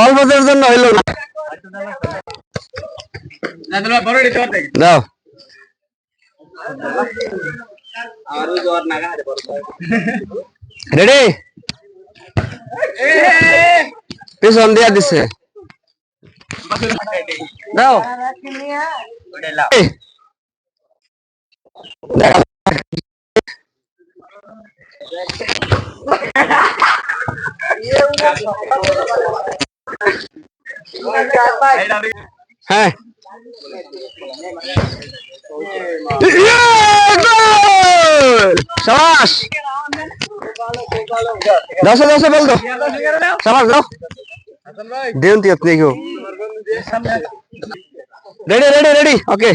অল্পদের জন্য হইল না। দাও রেডি, পিছন দিয়া দিছে। দাও হ্যাঁ শাবাশ, দশে দশে বল দো, শাবাশ দাও দেন তুই আপনি কেউ। Ready ready ready okay.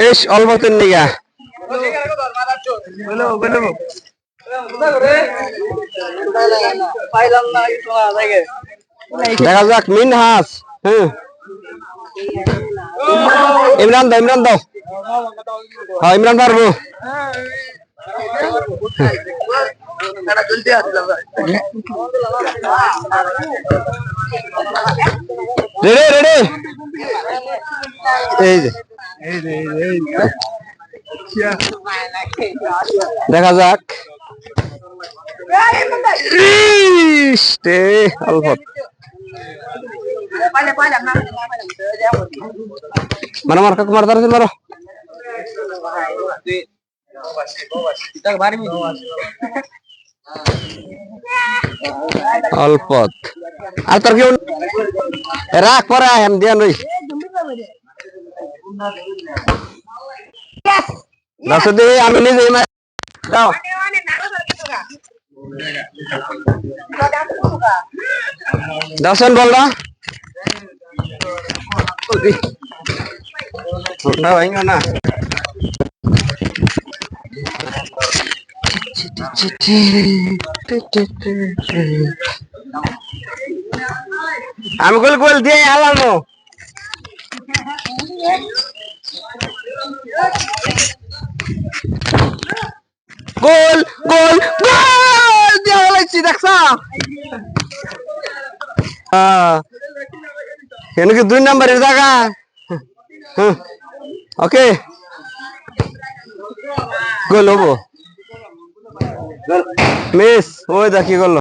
S অল্প তিন নিগা দেখা যাক। মিনহাস, হ্যাঁ ইমরান দাও, ইমরান দাও। হ্যাঁ ইমরান পারবো। রেডি রেডি, এই যে দেখা যাক। অল্প mana mar kak mar tarusin maro alpot আর তোর কি রাখ পরে আম দিয়ান রই দশ দি আমি নিজে দাও দশন বল না না ভাই না আমি গোল গোল দিয়ে আলামো গোল গোল গোল দিয়ে লাগছি দেখছা এনকি 2 নম্বরের জায়গা ওকে গোল হবো মিস ওই দেখি গোল